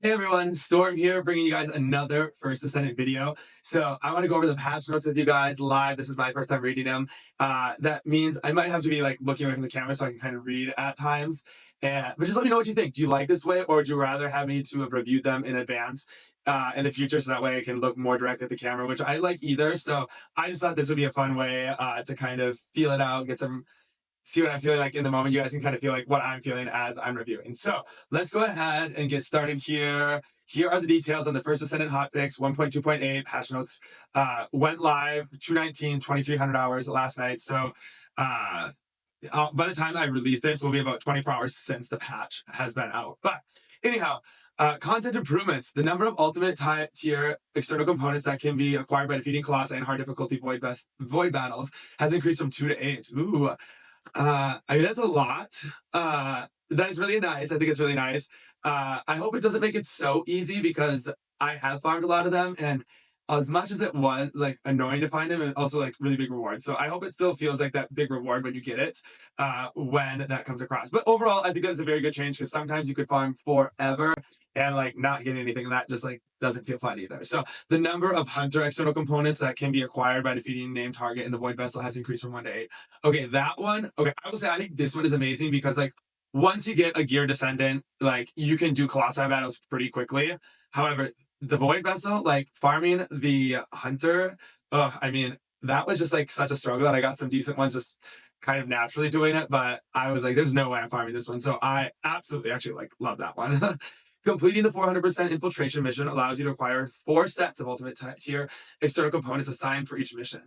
Hey everyone, Storm here, bringing you guys another First Descendant video. So I want to go over the patch notes with you guys live. This is my first time reading them. That means I might have to be like looking away from the camera so I can kind of read at times. But just let me know what you think. Do you like this way, or would you rather have me to have reviewed them in advance in the future, so that way I can look more directly at the camera, which I like either. So I just thought this would be a fun way to kind of feel it out, get some see what I'm feeling like in the moment. You guys can kind of feel like what I'm feeling as I'm reviewing. So let's go ahead and get started here. Here are the details on the First Descendant hotfix 1.2.8 patch notes. Went live 219, 2300 hours last night. So by the time I release this, will be about 24 hours since the patch has been out. But anyhow, content improvements. The number of ultimate tier external components that can be acquired by defeating Colossi and hard difficulty void battles has increased from 2 to 8. Ooh, I mean, that's a lot. That is really nice. I think it's really nice. I hope it doesn't make it so easy because I have farmed a lot of them, and as much as it was like annoying to find them, it also like really big reward. So I hope it still feels like that big reward when you get it, when that comes across. But overall, I think that is a very good change because sometimes you could farm forever and like not get anything, and that just like doesn't feel fun either. So the number of hunter external components that can be acquired by defeating named target in the void vessel has increased from 1 to 8. Okay, that one. Okay, I will say I think this one is amazing because like once you get a gear descendant, like you can do colossi battles pretty quickly. However, the void vessel, like farming the hunter, I mean, that was just like such a struggle that I got some decent ones just kind of naturally doing it, but I was like, there's no way I'm farming this one. So I absolutely actually like love that one. Completing the 400% infiltration mission allows you to acquire 4 sets of ultimate tier external components assigned for each mission.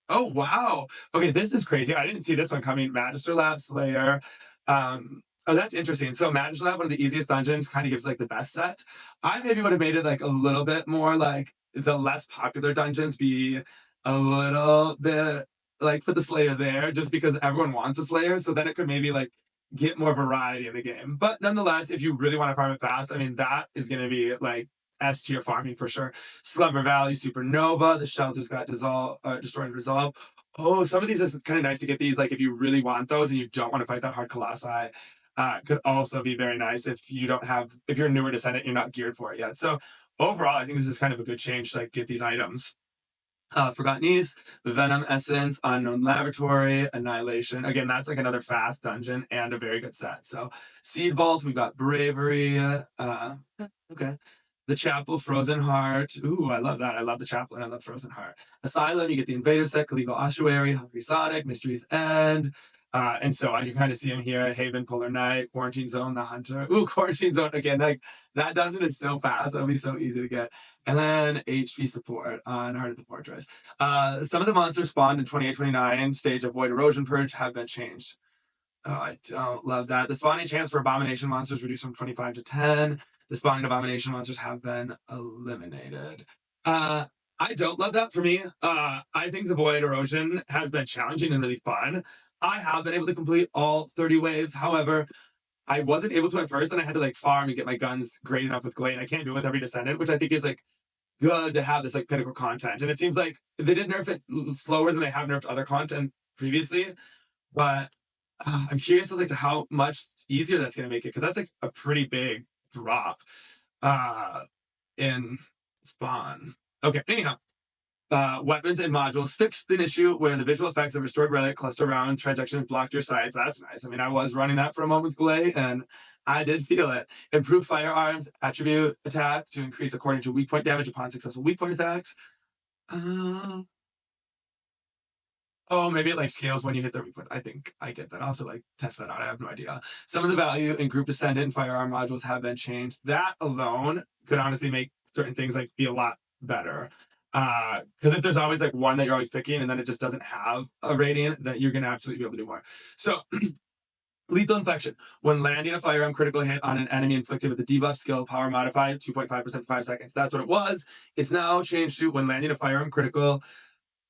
Oh, wow. Okay, this is crazy. I didn't see this one coming. Magister Lab Slayer. Oh, that's interesting. So Magister Lab, one of the easiest dungeons, kind of gives like the best set. I maybe would have made it like a little bit more like the less popular dungeons be a little bit like put the Slayer there just because everyone wants a Slayer. So then it could maybe like get more variety in the game. But nonetheless, if you really want to farm it fast, I mean, that is going to be like S tier farming for sure. Slumber Valley, Supernova, the shelters got destroyed and resolved. Oh, some of these is kind of nice to get these. Like if you really want those and you don't want to fight that hard Colossi, could also be very nice if you don't have, if you're a newer descendant, you're not geared for it yet. So overall, I think this is kind of a good change to like get these items. Forgotten East, Venom Essence, Unknown Laboratory, Annihilation. Again, that's like another fast dungeon and a very good set. So Seed Vault, we got Bravery. Okay. The Chapel, Frozen Heart. Ooh, I love that. I love the Chapel and I love Frozen Heart. Asylum, you get the Invader set, Kaligo Ossuary, Hungry Sonic, Mystery's End. And so on. You kind of see them here. Haven, Polar Knight, Quarantine Zone, the Hunter. Ooh, Quarantine Zone again. Like that dungeon is so fast. That'll be so easy to get. And then HP support on Heart of the Fortress. Some of the monsters spawned in 28-29 stage of Void Erosion Purge have been changed. Oh, I don't love that. The spawning chance for Abomination monsters reduced from 25 to 10. The spawning Abomination monsters have been eliminated. I don't love that for me. I think the Void Erosion has been challenging and really fun. I have been able to complete all 30 waves. However, I wasn't able to at first, and I had to like farm and get my guns great enough with Glade. I can't do it with every Descendant, which I think is like good to have this like pinnacle content. And it seems like they did nerf it slower than they have nerfed other content previously. But I'm curious as like to how much easier that's going to make it because that's like a pretty big drop uh, in spawn. Okay, anyhow, weapons and modules fixed an issue where the visual effects of restored relic cluster around trajections blocked your sights. That's nice. I mean, I was running that for a moment with Glay, and I did feel it. Improved firearms attribute attack to increase according to weak point damage upon successful weak point attacks. Uh, oh, maybe it like scales when you hit the weak point. I think I get that. I'll have to like test that out. I have no idea. Some of the value in group descendant and firearm modules have been changed. That alone could honestly make certain things like be a lot better. Because if there's always like one that you're always picking and then it just doesn't have a rating, that you're gonna absolutely be able to do more. So lethal infection. When landing a firearm critical hit on an enemy inflicted with the debuff skill power modifier 2.5% for 5 seconds. That's what it was. It's now changed to when landing a firearm critical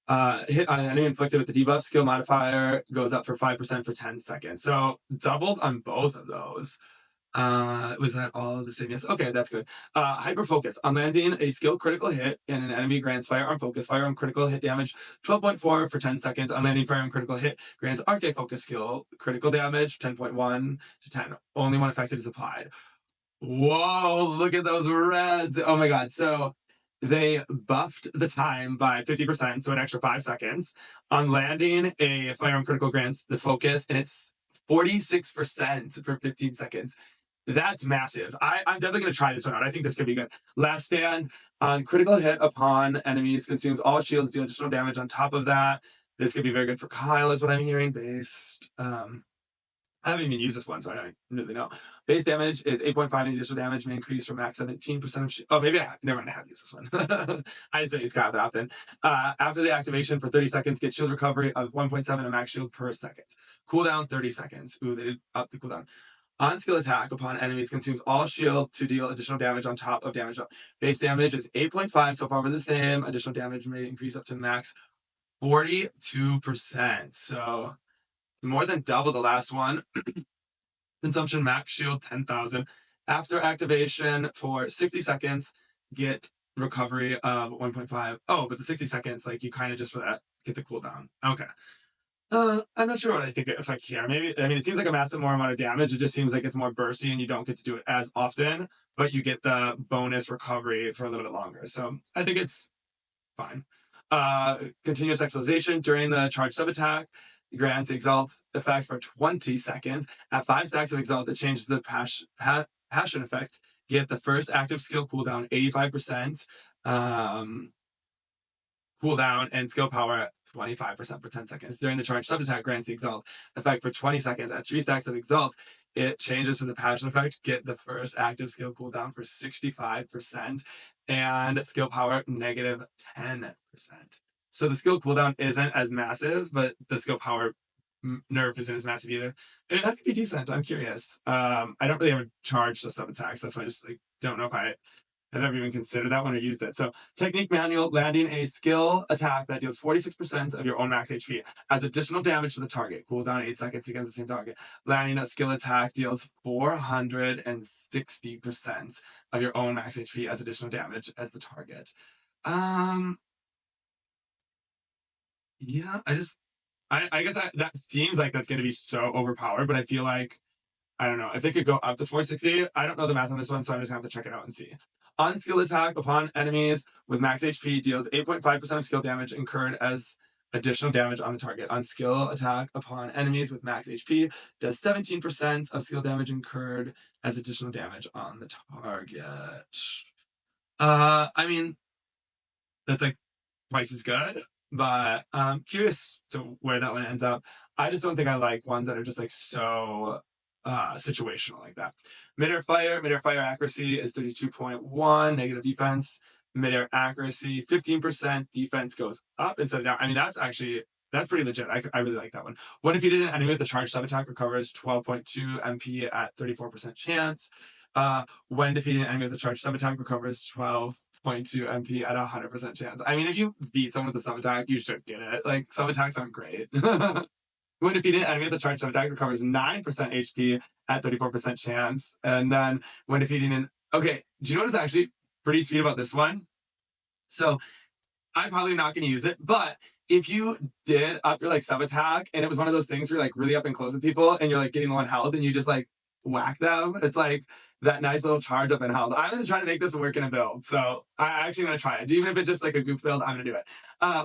hit on an enemy inflicted with the debuff skill modifier goes up for 5% for 10 seconds. So doubled on both of those. Was that all the same? Yes. Okay, that's good. Hyper focus. On landing a skill critical hit and an enemy grants firearm focus. Firearm critical hit damage 12.4 for 10 seconds. On landing firearm critical hit grants arcade focus skill critical damage 10.1 to 10. Only when affected is applied. Whoa, look at those reds. Oh my God. So they buffed the time by 50%, so an extra 5 seconds. On landing, a firearm critical grants the focus, and it's 46% for 15 seconds. That's massive. I'm definitely going to try this one out. I think this could be good. Last stand on critical hit upon enemies consumes all shields, deal additional damage on top of that. This could be very good for Kyle, is what I'm hearing. Based. I haven't even used this one, so I don't really know. Base damage is 8.5, and the additional damage may increase from max 17% of Oh, maybe I have. Never mind, I have used this one. I just don't use Kyle that often. After the activation for 30 seconds, get shield recovery of 1.7 and max shield per second. Cooldown 30 seconds. Ooh, they did up the cooldown. On skill attack upon enemies consumes all shield to deal additional damage on top of damage. Base damage is 8.5, so far we're the same. Additional damage may increase up to max 42%. So more than double the last one. Consumption max shield 10,000. After activation for 60 seconds, get recovery of 1.5. Oh, but the 60 seconds, like you kind of just for that get the cooldown. Okay. I'm not sure what I think if I care. Maybe I mean it seems like a massive more amount of damage. It just seems like it's more bursty and you don't get to do it as often, but you get the bonus recovery for a little bit longer. So I think it's fine. Continuous exhalation during the charge sub attack grants the exalt effect for 20 seconds. At 5 stacks of exalt, it changes the passion effect. Get the first active skill cooldown 85%. Cooldown and skill power 25% for 10 seconds. During the charge sub attack grants the exalt effect for 20 seconds. At 3 stacks of exalt, it changes to the passion effect. Get the first active skill cooldown for 65% and skill power negative 10%. So the skill cooldown isn't as massive, but the skill power nerf isn't as massive either. And that could be decent. I'm curious. I don't really ever charge the sub attacks. That's why I just like don't know if I've ever even considered that one or used it. So technique manual, landing a skill attack that deals 46% of your own max HP adds additional damage to the target. Cooldown 8 seconds against the same target. Landing a skill attack deals 460% of your own max HP as additional damage as the target. Yeah, I guess that seems like that's going to be so overpowered, but I feel like I don't know. If they could go up to 460, I don't know the math on this one, so I'm just gonna have to check it out and see. On skill attack upon enemies with max HP deals 8.5% of skill damage incurred as additional damage on the target. On skill attack upon enemies with max HP does 17% of skill damage incurred as additional damage on the target. I mean, that's like twice as good, but I'm curious to where that one ends up. I just don't think I like ones that are just like so situational like that. Midair fire accuracy is 32.1, negative defense. Midair accuracy 15%, defense goes up instead of down. I mean, that's pretty legit. I really like that one. When defeated an enemy with a charged sub attack recovers 12.2 MP at 34% chance. When defeating an enemy with a charged sub attack recovers 12.2 MP at 100% chance. I mean, if you beat someone with a sub attack, you should get it. Like, sub attacks aren't great. When defeated, an enemy with a charged sub attack recovers 9% HP at 34% chance. And then when defeating an. Okay, do you know what is actually pretty sweet about this one? So I'm probably not going to use it, but if you did up your like sub attack and it was one of those things where you're like really up and close with people and you're like getting low on health and you just like whack them, it's like that nice little charge up in health. I'm going to try to make this work in a build. So I actually going to try it. Even if it's just like a goof build, I'm going to do it.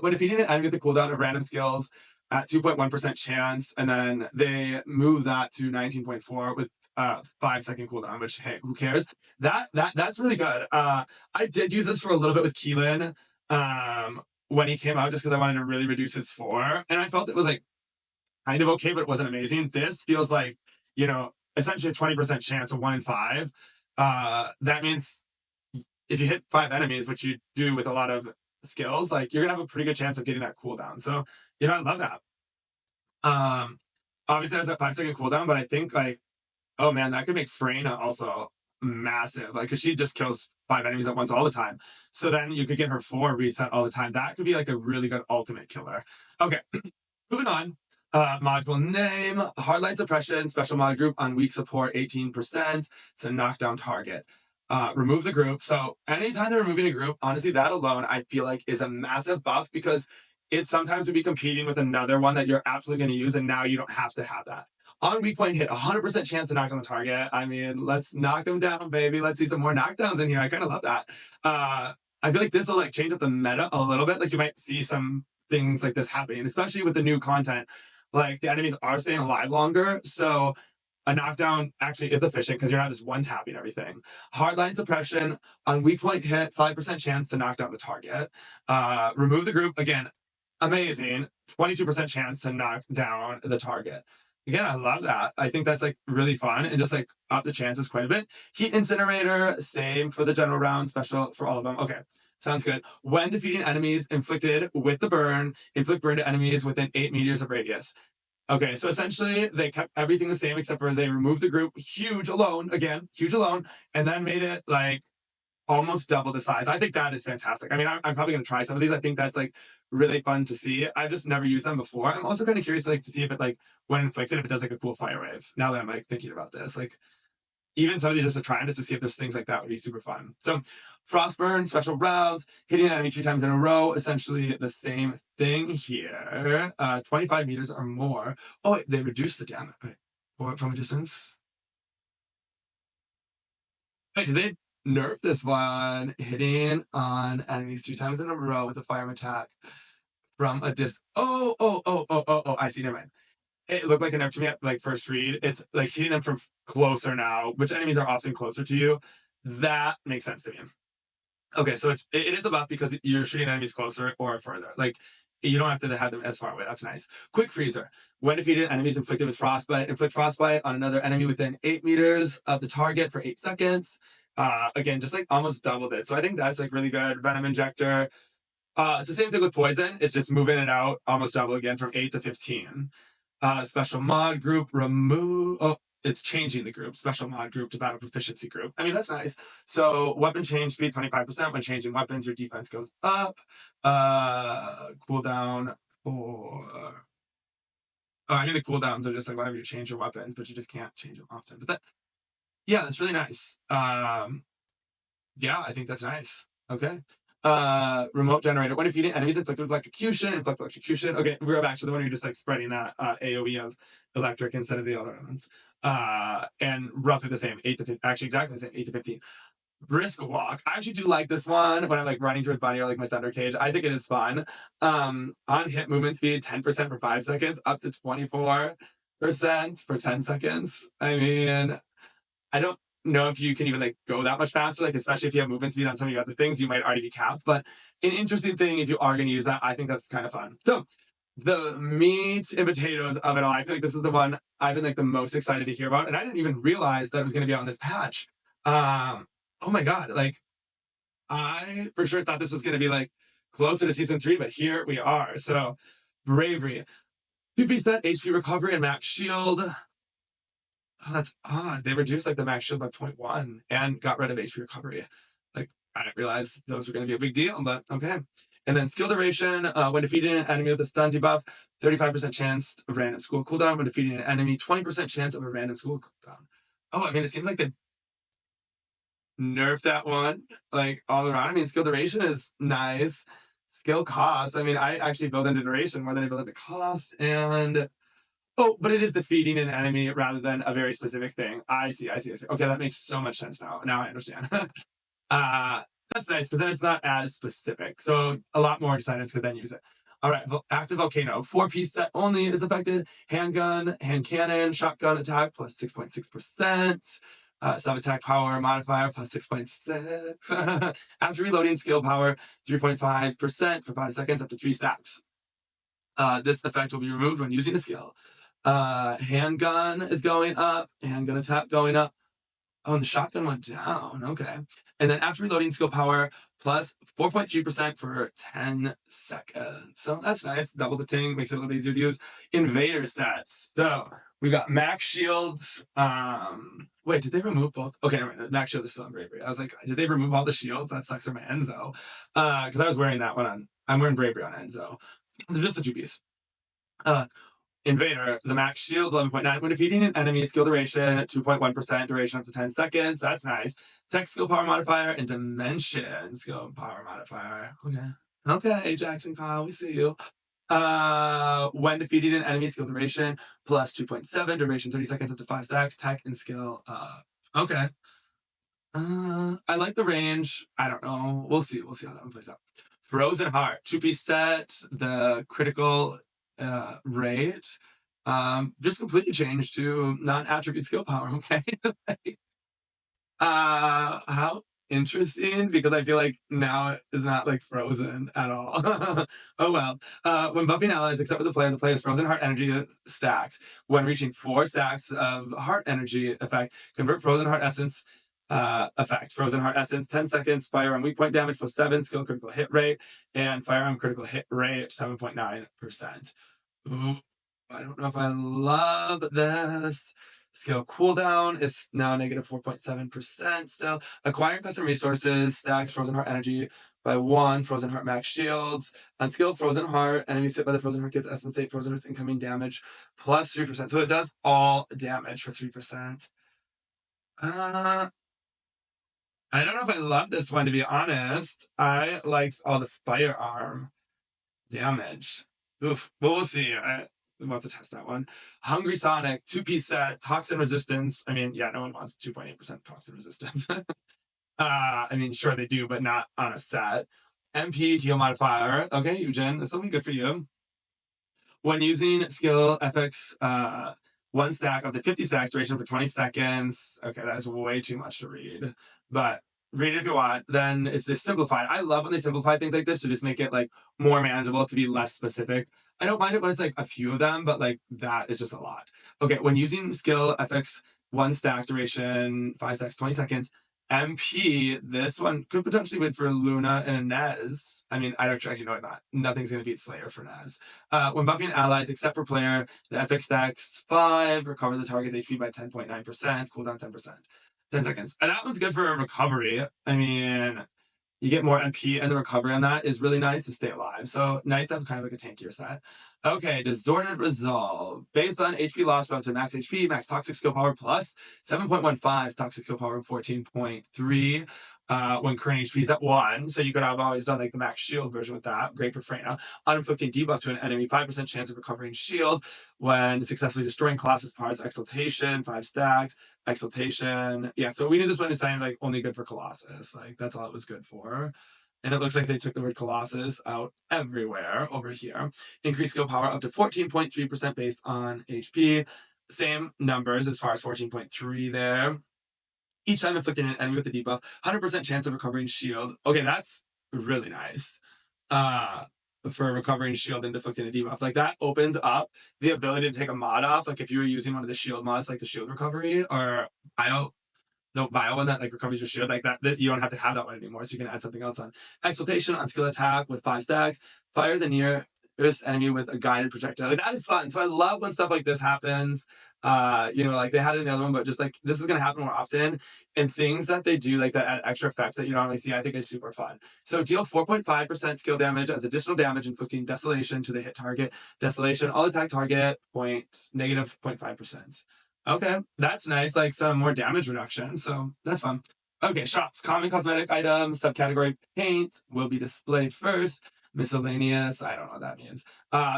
When defeating an enemy with the cooldown of random skills at 2.1% chance, and then they move that to 19.4 with 5-second cooldown, which hey, who cares? That's really good. I did use this for a little bit with Keelan when he came out just because I wanted to really reduce his 4. And I felt it was like kind of okay, but it wasn't amazing. This feels like, essentially a 20% chance of 1 in 5. That means if you hit 5 enemies, which you do with a lot of skills, like you're gonna have a pretty good chance of getting that cooldown. So, I love that. Obviously it has that 5-second cooldown, but I think like, oh man, that could make Freyna also massive. Like, cause she just kills 5 enemies at once all the time. So then you could get her 4 reset all the time. That could be like a really good ultimate killer. Okay, moving on. Module name, hardline suppression, special mod group on weak support 18% to knock down target. Remove the group. So anytime they're removing a group, honestly, that alone I feel like is a massive buff because it sometimes would be competing with another one that you're absolutely going to use, and now you don't have to have that. On weak point hit, 100% chance to knock down the target. I mean, let's knock them down, baby. Let's see some more knockdowns in here. I kind of love that. I feel like this will like change up the meta a little bit. Like you might see some things like this happening, especially with the new content. Like the enemies are staying alive longer, so a knockdown actually is efficient because you're not just one tapping everything. Hardline suppression on weak point hit, 5% chance to knock down the target. Remove the group again, amazing. 22% chance to knock down the target. Again, I love that. I think that's like really fun and just like up the chances quite a bit. Heat incinerator, same for the general round, special for all of them. Okay. Sounds good. When defeating enemies inflicted with the burn, inflict burn to enemies within 8 meters of radius. Okay, so essentially they kept everything the same except for they removed the group huge alone, again, huge alone, and then made it like almost double the size. I think that is fantastic. I mean, I'm probably going to try some of these. I think that's like really fun to see. I've just never used them before. I'm also kind of curious like to see if it like when inflicted, if it does like a cool fire wave. Now that I'm like thinking about this, like even some of these just to try just to see if there's things like that would be super fun. So Frostburn, special rounds, hitting an enemy 3 times in a row, essentially the same thing here. 25 meters or more. Oh, wait, they reduced the damage. Wait, from a distance. Wait, did they nerf this one? Hitting on enemies 3 times in a row with a firearm attack from a distance. Oh, I see, never mind. It looked like a nerf to me at like first read. It's like hitting them from closer now, which enemies are often closer to you. That makes sense to me. Okay, so it is a buff because you're shooting enemies closer or further. Like you don't have to have them as far away. That's nice. Quick freezer. When defeated, enemies inflicted with frostbite inflict frostbite on another enemy within 8 meters of the target for 8 seconds. Again, just like almost doubled it. So I think that's like really good. Venom injector. It's the same thing with poison. It's just moving it out almost double again from 8 to 15. Special mod group remove. Oh, it's changing the group. Special mod group to battle proficiency group. I mean, that's nice. So weapon change speed 25%. When changing weapons, your defense goes up. Cooldown for. Oh, I mean, the cooldowns are just like whenever you change your weapons, but you just can't change them often. But that, yeah, that's really nice. Yeah, I think that's nice. Okay. Remote generator. When defeating enemies inflicted with electrocution, inflict electrocution. Okay, we're back to the one where you're just like spreading that AoE of electric instead of the other ones. And roughly the same, 8 to 15, actually exactly the same, 8 to 15. Brisk walk. I actually do like this one when I'm like running through with Bunny or like my Thunder Cage. I think it is fun. On hit movement speed, 10% for 5 seconds, up to 24% for 10 seconds. I mean, I don't know if you can even like go that much faster, like especially if you have movement speed on some of your other things, you might already be capped. But an interesting thing if you are going to use that, I think that's kind of fun. So the meat and potatoes of it all, I feel like this is the one I've been like the most excited to hear about, and I didn't even realize that it was going to be on this patch. Oh my god, like I for sure thought this was going to be like closer to season 3, but here we are. So bravery, 2% HP recovery and max shield. Oh, that's odd. They reduced like the max shield by 0.1 and got rid of HP recovery. Like, I didn't realize those were going to be a big deal, but okay. And then skill duration. When defeating an enemy with a stun debuff, 35% chance of random school cooldown. When defeating an enemy, 20% chance of a random school cooldown. Oh, I mean, it seems like they nerfed that one like all around. I mean, skill duration is nice. Skill cost. I mean, I actually build into duration more than I build into cost. And oh, but it is defeating an enemy rather than a very specific thing. I see. Okay, that makes so much sense now. Now I understand. uh, that's nice because then it's not as specific. So a lot more designers could then use it. All right, active volcano. 4-piece set only is affected. Handgun, hand cannon, shotgun attack plus 6.6%. Sub attack power modifier plus 6.6. After reloading, skill power 3.5% for 5 seconds up to 3 stacks. This effect will be removed when using a skill. Handgun is going up. Handgun attack going up. Oh, and the shotgun went down. Okay. And then after reloading, skill power plus 4.3% for 10 seconds. So that's nice. Double the ting, makes it a little bit easier to use. Invader sets. So we've got max shields. Wait, did they remove both? Okay, never mind. Max shield is still on bravery. I was like, did they remove all the shields? That sucks for my Enzo. Because I was wearing that one on. I'm wearing bravery on Enzo. They're just a 2-piece. Invader, the max shield 11.9. When defeating an enemy, skill duration 2.1%, duration up to 10 seconds. That's nice. Tech skill power modifier and dimension skill power modifier. Okay. Okay, Jackson Kyle, we see you. When defeating an enemy, skill duration plus 2.7, duration 30 seconds up to 5 stacks, tech and skill. Okay. I like the range. I don't know. We'll see. We'll see how that one plays out. Frozen Heart, 2-piece set, the critical rate. Just completely changed to non-attribute skill power, okay? How interesting, because I feel like now it is not like frozen at all. Oh well. When buffing allies, except for the player's frozen heart energy stacks. When reaching 4 stacks of heart energy effect, convert frozen heart essence effect. Frozen heart essence, 10 seconds, firearm weak point damage plus 7, skill critical hit rate, and firearm critical hit rate 7.9%. Ooh, I don't know if I love this. Skill cooldown is now negative 4.7% still. Acquiring custom resources, stacks Frozen Heart energy by 1, Frozen Heart max shields. Unskilled Frozen Heart, enemies hit by the Frozen Heart gets essence state Frozen Heart's incoming damage plus 3%. So it does all damage for 3%. Uh, I don't know if I love this one, to be honest. I liked all the firearm damage. Oof. Well, we'll see. I'm about to test that one. Hungry Sonic, 2-piece set, toxin resistance. I mean, yeah, no one wants 2.8% toxin resistance. I mean, sure they do, but not on a set. MP heal modifier. Okay, Eugen, this will be good for you. When using skill FX, 1 stack of the 50 stacks duration for 20 seconds. Okay, that is way too much to read, but read it if you want. Then it's just simplified. I love when they simplify things like this to just make it like more manageable, to be less specific. I don't mind it when it's like a few of them, but like that is just a lot. Okay, when using skill FX, 1 stack duration, 5 stacks, 20 seconds. MP, this one could potentially win for Luna and Inez. I mean, I don't actually know it not. Nothing's going to beat Slayer for Nez. When buffing allies, except for player, the FX stacks 5, recover the target's HP by 10.9%, cooldown 10%. 10 seconds. And that one's good for recovery. I mean, you get more MP, and the recovery on that is really nice to stay alive. So nice to have kind of like a tankier set. Okay, Distorted Resolve. Based on HP loss route to max HP, max toxic skill power plus 7.15, toxic skill power 14.3. When current HP is at 1. So you could have always done like the max shield version with that. Great for Freyna. Uninflicting debuff to an enemy, 5% chance of recovering shield when successfully destroying Colossus parts. Exaltation, 5 stacks. Exaltation. Yeah, so we knew this one is saying like only good for Colossus. Like that's all it was good for. And it looks like they took the word Colossus out everywhere over here. Increased skill power up to 14.3% based on HP. Same numbers as far as 14.3 there. Each time inflicting an enemy with a debuff, 100% chance of recovering shield. Okay, that's really nice. Uh, for recovering shield and deflecting a debuff. Like that opens up the ability to take a mod off. Like if you were using one of the shield mods, like the shield recovery or bio, the bio one that like recovers your shield, like that you don't have to have that one anymore. So you can add something else on. Exaltation on skill attack with 5 stacks. Fire the nearest enemy with a guided projectile. Like, that is fun. So I love when stuff like this happens. Like they had it in the other one, but just like this is gonna happen more often. And things that they do like that add extra effects that you don't really see, I think is super fun. So deal 4.5% skill damage as additional damage, inflicting desolation to the hit target. Desolation, all attack target, negative 0.5%. Okay, that's nice. Like some more damage reduction. So that's fun. Okay, shots. Common cosmetic items, subcategory paint will be displayed first. Miscellaneous, I don't know what that means.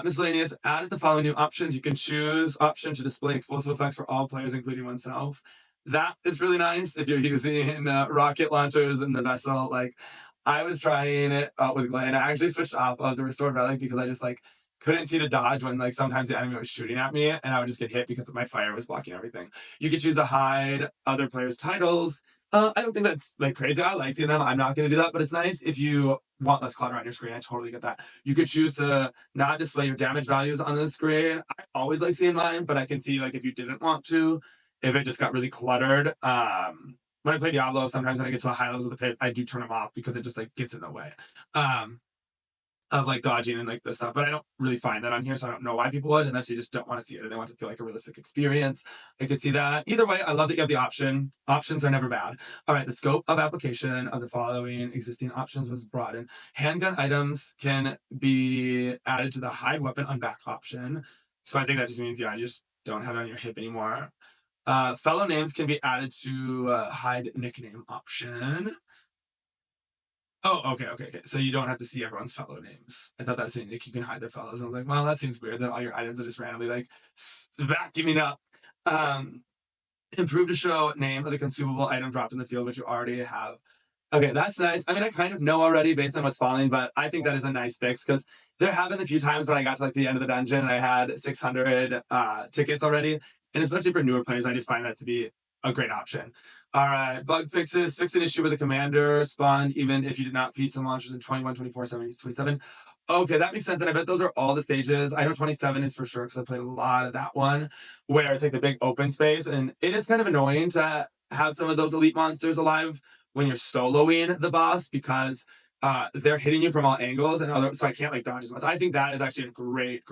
Miscellaneous, added the following new options. You can choose option to display explosive effects for all players, including oneself. That is really nice if you're using rocket launchers in the vessel. Like I was trying it with Glenn. I actually switched off of the restored relic because I just like couldn't see to dodge when like sometimes the enemy was shooting at me and I would just get hit because my fire was blocking everything. You could choose to hide other players' titles. I don't think that's like crazy. I like seeing them. I'm not going to do that, but it's nice if you want less clutter on your screen. I totally get that. You could choose to not display your damage values on the screen. I always like seeing mine, but I can see like if you didn't want to, if it just got really cluttered. When I play Diablo, sometimes when I get to the high levels of the pit, I do turn them off because it just like gets in the way. Of like dodging and like this stuff, but I don't really find that on here, so I don't know why people would, unless you just don't want to see it or they want to feel like a realistic experience. I could see that. Either way, I love that you have the option. Options are never bad. All right, the scope of application of the following existing options was broadened. Handgun items can be added to the hide weapon on back option. So I think that just means, yeah, you just don't have it on your hip anymore. Fellow names can be added to hide nickname option. Oh, okay. So you don't have to see everyone's fellow names. I thought that was saying like you can hide their fellows. And I was like, well, that seems weird that all your items are just randomly like vacuuming up. Um, Improve to show name of the consumable item dropped in the field, which you already have. Okay, that's nice. I mean, I kind of know already based on what's falling, but I think that is a nice fix because there have been a few times when I got to like the end of the dungeon and I had 600 tickets already. And especially for newer players, I just find that to be a great option. All right, bug fixes. Fix an issue with the commander spawned even if you did not feed some launchers in 21, 24, 70, 27. Okay, that makes sense. And I bet those are all the stages. I know 27 is for sure because I played a lot of that one where it's like the big open space. And it is kind of annoying to have some of those elite monsters alive when you're soloing the boss because they're hitting you from all angles and other, so I can't like dodge as much. I think that is actually a great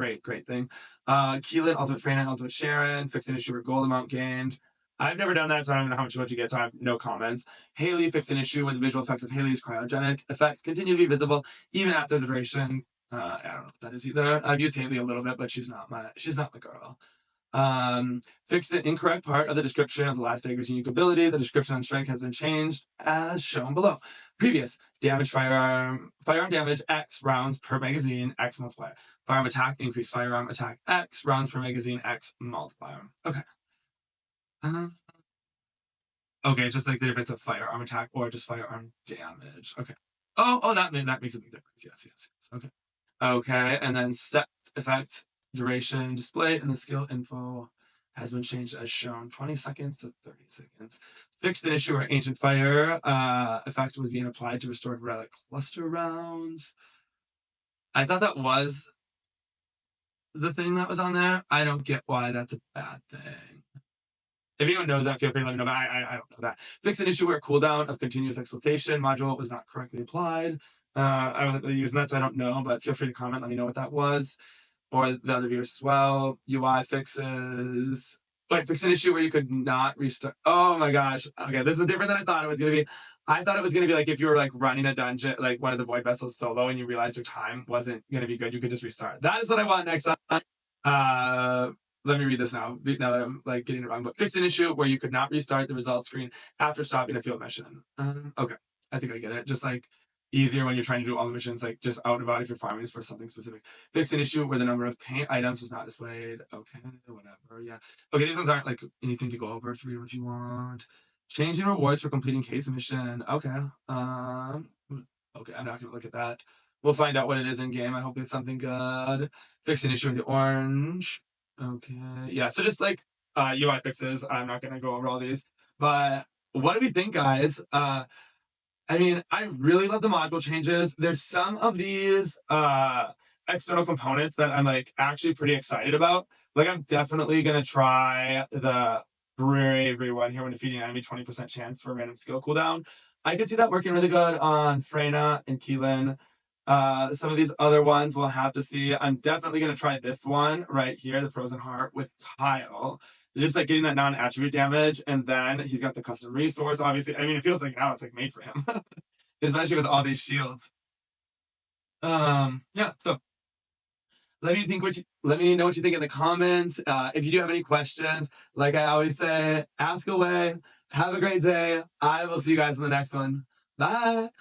thing. Keelan, Ultimate Freyna, and Ultimate Sharon, fix an issue with gold amount gained. I've never done that, so I don't know how much what you get, so I have no comments. Haley fixed an issue with the visual effects of Haley's cryogenic effect continue to be visible even after the duration. I don't know what that is either. I've used Haley a little bit, but she's not my girl. Fix the incorrect part of the description of the last dagger's unique ability. The description on strength has been changed as shown below. Previous damage firearm damage X rounds per magazine X multiplier. Firearm attack increase firearm attack X rounds per magazine X multiplier. Okay. Okay, just like the difference of firearm attack or just firearm damage. Okay. Oh, that makes a big difference. Yes. Okay. Okay, and then set effect duration display and the skill info has been changed as shown 20 seconds to 30 seconds. Fixed an issue where ancient fire effect was being applied to restore relic cluster rounds. I thought that was the thing that was on there. I don't get why that's a bad thing. If anyone knows that, feel free to let me know, but I don't know that. Fix an issue where cooldown of continuous exaltation module was not correctly applied. I wasn't really using that, so I don't know, but feel free to comment, let me know what that was. Or the other viewers as well. UI fixes. Wait, fix an issue where you could not restart. Oh my gosh. Okay, this is different than I thought it was going to be. I thought it was going to be like if you were like running a dungeon, like one of the void vessels solo, and you realized your time wasn't going to be good, you could just restart. That is what I want next time. Let me read this now that I'm like getting it wrong. But fix an issue where you could not restart the results screen after stopping a field mission. Okay, I think I get it. Just like easier when you're trying to do all the missions, like just out and about if you're farming for something specific. Fix an issue where the number of paint items was not displayed. Okay, whatever. Yeah. Okay, these ones aren't like anything to go over. Read them if you want. Changing rewards for completing case mission. Okay. Okay, I'm not gonna look at that. We'll find out what it is in game. I hope it's something good. Fix an issue in the orange. Okay. Yeah, so just like UI fixes. I'm not gonna go over all these. But what do we think, guys? I mean, I really love the module changes. There's some of these external components that I'm like actually pretty excited about. Like I'm definitely gonna try the bravery one here when defeating enemy 20% chance for a random skill cooldown. I could see that working really good on Freyna and Keelan. Some of these other ones we'll have to see. I'm definitely gonna try this one right here, the Frozen Heart with Kyle. Just like getting that non-attribute damage, and then he's got the custom resource. Obviously, I mean, it feels like now it's like made for him, especially with all these shields. Yeah. So let me know what you think in the comments. If you do have any questions, like I always say, ask away. Have a great day. I will see you guys in the next one. Bye.